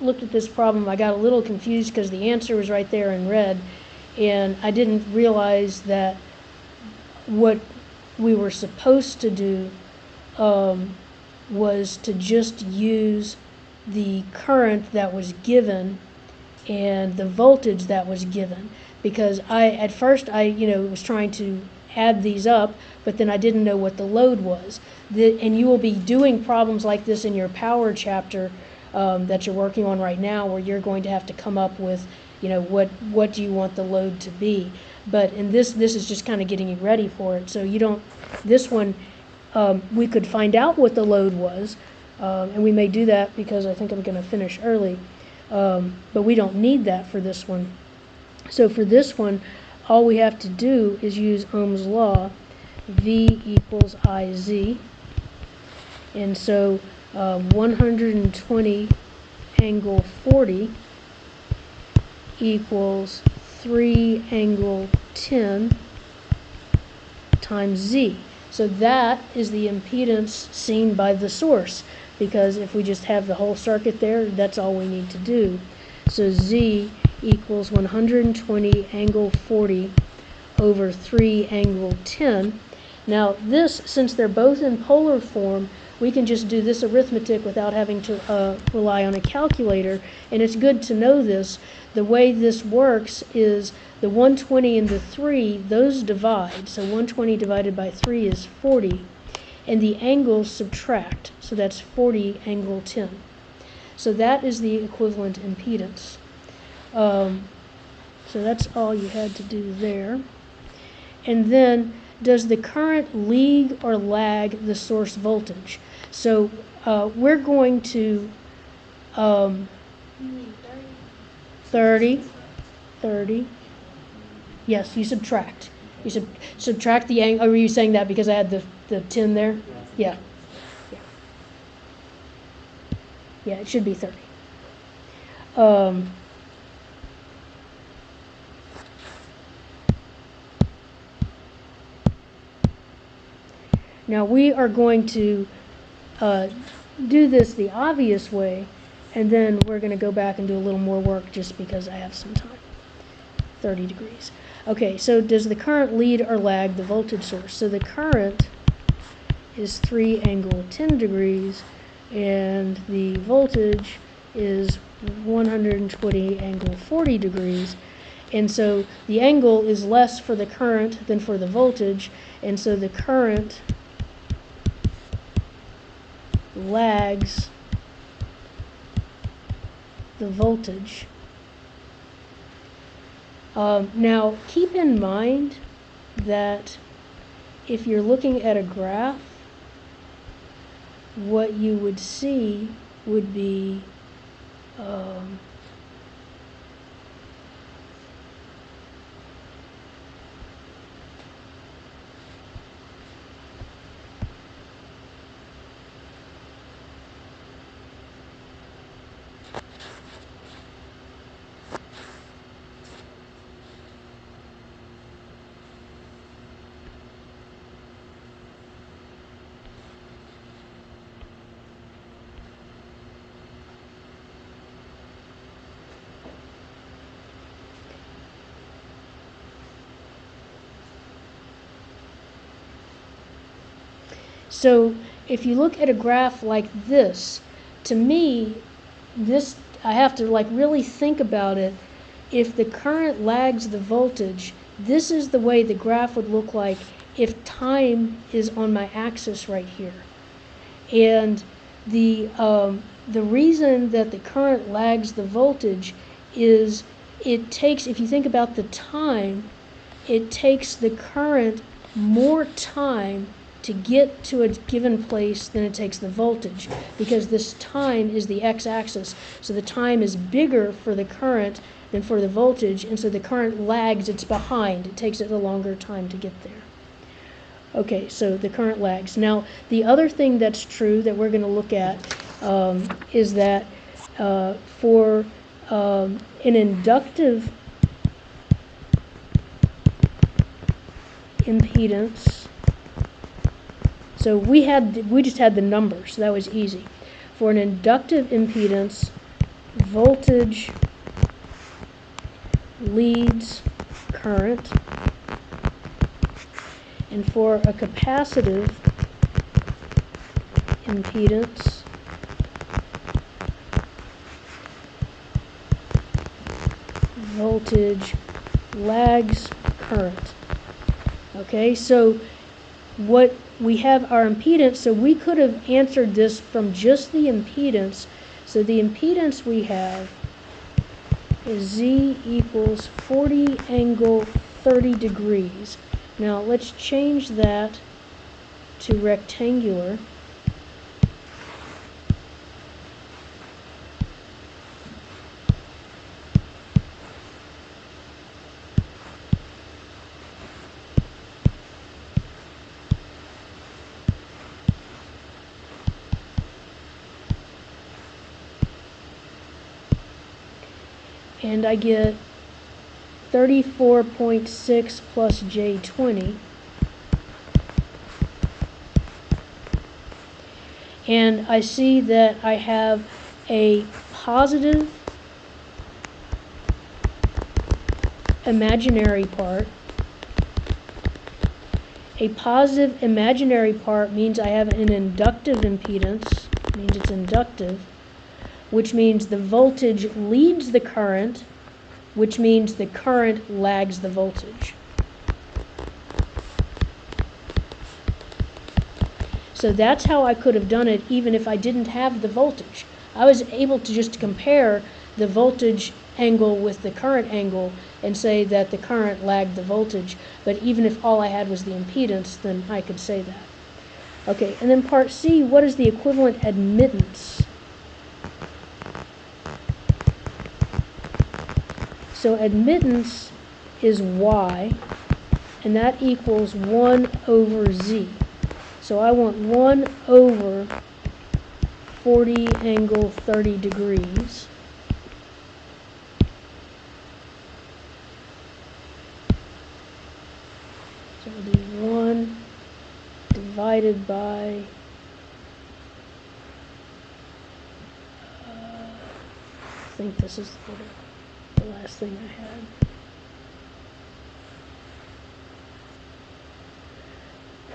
looked at this problem, I got a little confused because the answer was right there in red, and I didn't realize that what we were supposed to do was to just use the current that was given and the voltage that was given, because at first I was trying to add these up, but then I didn't know what the load was. And you will be doing problems like this in your power chapter that you're working on right now, where you're going to have to come up with, what do you want the load to be. But in this is just kind of getting you ready for it. So this one, we could find out what the load was, and we may do that because I think I'm going to finish early. But we don't need that for this one. So for this one, all we have to do is use Ohm's law, V equals IZ. And so 120 angle 40 equals 3 angle 10 times Z. So that is the impedance seen by the source, because if we just have the whole circuit there, that's all we need to do. So Z equals 120 angle 40 over 3 angle 10. Now this, since they're both in polar form, we can just do this arithmetic without having to rely on a calculator, and it's good to know this. The way this works is the 120 and the 3, those divide, so 120 divided by 3 is 40, and the angles subtract, so that's 40 angle 10. So that is the equivalent impedance. So that's all you had to do there. And then, does the current lead or lag the source voltage? So we're going to 30. Yes, you subtract. You subtract the angle. Were you saying that because I had the 10 there? Yeah. Yeah, it should be 30. Now we are going to do this the obvious way, and then we're going to go back and do a little more work just because I have some time. 30 degrees. Okay, so does the current lead or lag the voltage source? So the current is 3 angle 10 degrees, and the voltage is 120 angle 40 degrees. And so the angle is less for the current than for the voltage, and so the current lags the voltage. Now keep in mind that if you're looking at a graph, what you would see would be so if you look at a graph like this, to me, this, I have to really think about it. If the current lags the voltage, this is the way the graph would look like if time is on my axis right here. And the reason that the current lags the voltage is it takes, if you think about the time, it takes the current more time to get to a given place than it takes the voltage, because this time is the x-axis, so the time is bigger for the current than for the voltage, and so the current lags, it's behind. It takes it a longer time to get there. Okay, so the current lags. Now, the other thing that's true that we're going to look at is that for an inductive impedance, so we just had the numbers, so that was easy. For an inductive impedance, voltage leads current, and for a capacitive impedance, voltage lags current. Okay, so what we have our impedance, so we could have answered this from just the impedance. So the impedance we have is Z equals 40 angle 30 degrees. Now let's change that to rectangular. And I get 34.6 plus J20. And I see that I have a positive imaginary part. A positive imaginary part means I have an inductive impedance, means it's inductive, which means the voltage leads the current, which means the current lags the voltage. So that's how I could have done it even if I didn't have the voltage. I was able to just compare the voltage angle with the current angle and say that the current lagged the voltage, but even if all I had was the impedance, then I could say that. Okay, and then part C, what is the equivalent admittance? So admittance is Y, and that equals 1 over Z. So I want 1 over 40 angle 30 degrees. So it'll be 1 divided by I think this is the last thing I had.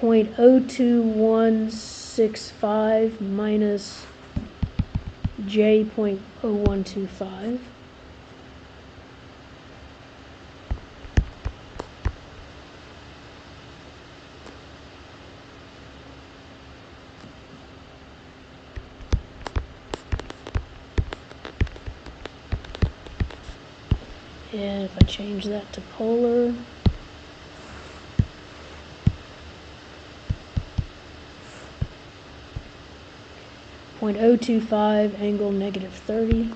0.02165 minus J.0125. And if I change that to polar, .025 angle negative 30.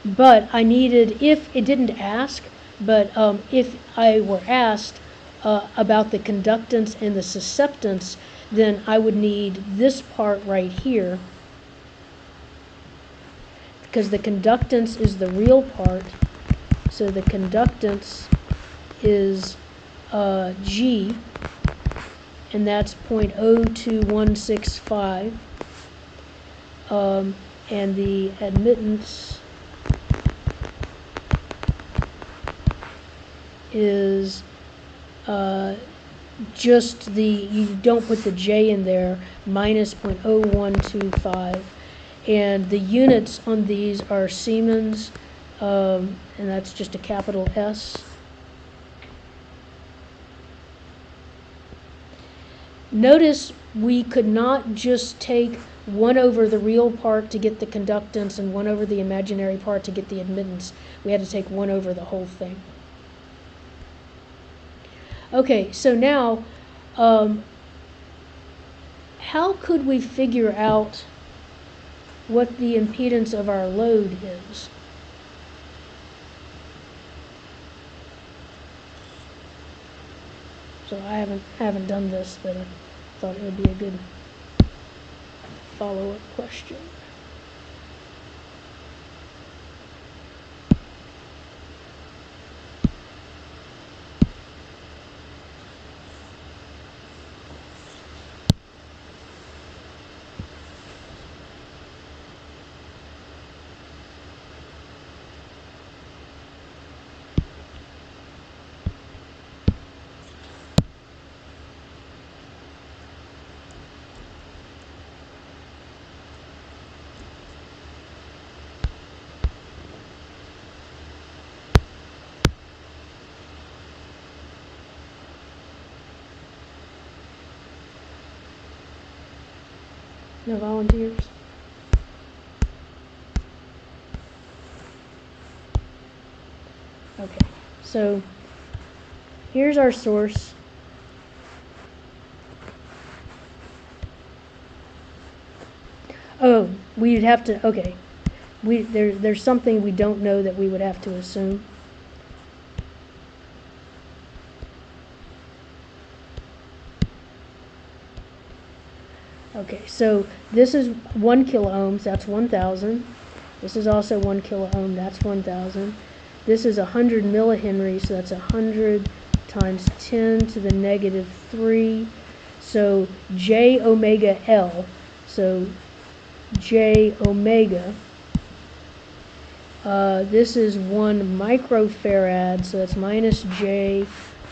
But I needed, if it didn't ask, but if I were asked about the conductance and the susceptance, then I would need this part right here, because the conductance is the real part. So the conductance is G, and that's 0.02165. And the admittance is just the, you don't put the J in there, minus 0.0125. And the units on these are Siemens, and that's just a capital S. Notice we could not just take 1 over the real part to get the conductance and 1 over the imaginary part to get the admittance. We had to take 1 over the whole thing. Okay, so now, how could we figure out what the impedance of our load is? So I haven't done this, but I thought it would be a good follow-up question. No volunteers? Okay, so here's our source. Oh, we'd have to, okay. There's something we don't know that we would have to assume. Okay, so this is 1 kiloohms, that's 1,000. This is also 1 kiloohm, that's 1,000. This is 100 millihenry, so that's 100 times 10 to the negative 3. So J omega L, so J omega, this is 1 microfarad, so that's minus J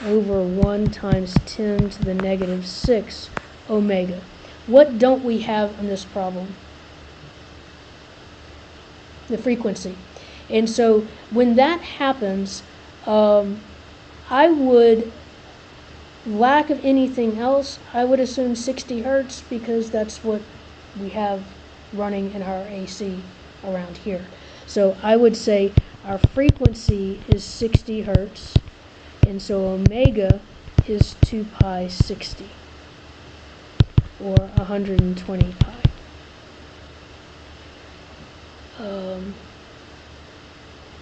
over 1 times 10 to the negative 6 omega. What don't we have in this problem? The frequency. And so when that happens, I would, lack of anything else, I would assume 60 hertz because that's what we have running in our AC around here. So I would say our frequency is 60 hertz, and so omega is 2 pi 60, or 120 pi.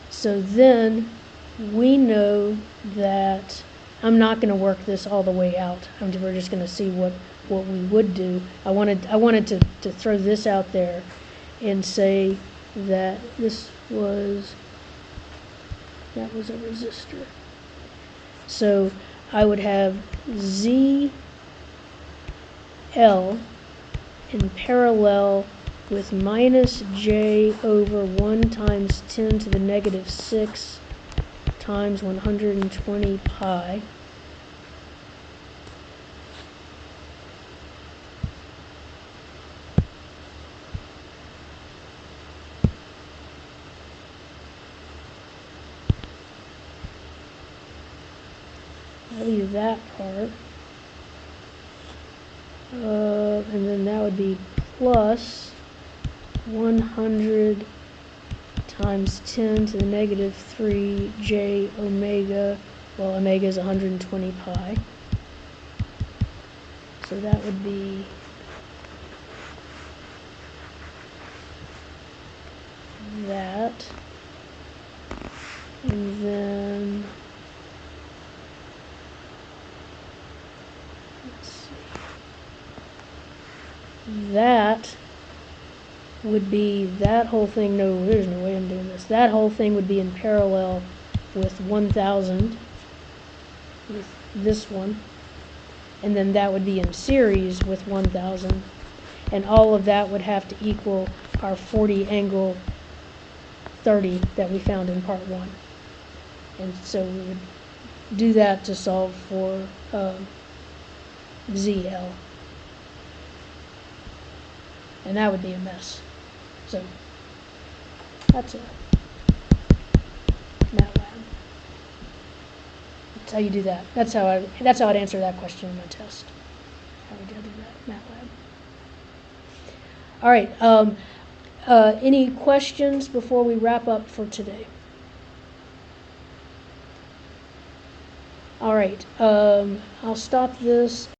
So then we know that, I'm not going to work this all the way out. We're just going to see what we would do. I wanted to throw this out there and say that that was a resistor. So I would have ZL in parallel with minus J over 1 times 10 to the negative 6 times 120 pi. I'll leave that part. And then that would be plus 100 times 10 to the negative 3 J omega, well, omega is 120 pi. So that would be that. And then, let's see, that would be that whole thing. No, there's no way I'm doing this. That whole thing would be in parallel with 1,000, with this one, and then that would be in series with 1,000, and all of that would have to equal our 40 angle 30 that we found in part 1. And so we would do that to solve for ZL. And that would be a mess. So that's it. MATLAB. That's how you do that. That's how I'd answer that question in my test. How would you do that? MATLAB. All right. Any questions before we wrap up for today? All right. I'll stop this.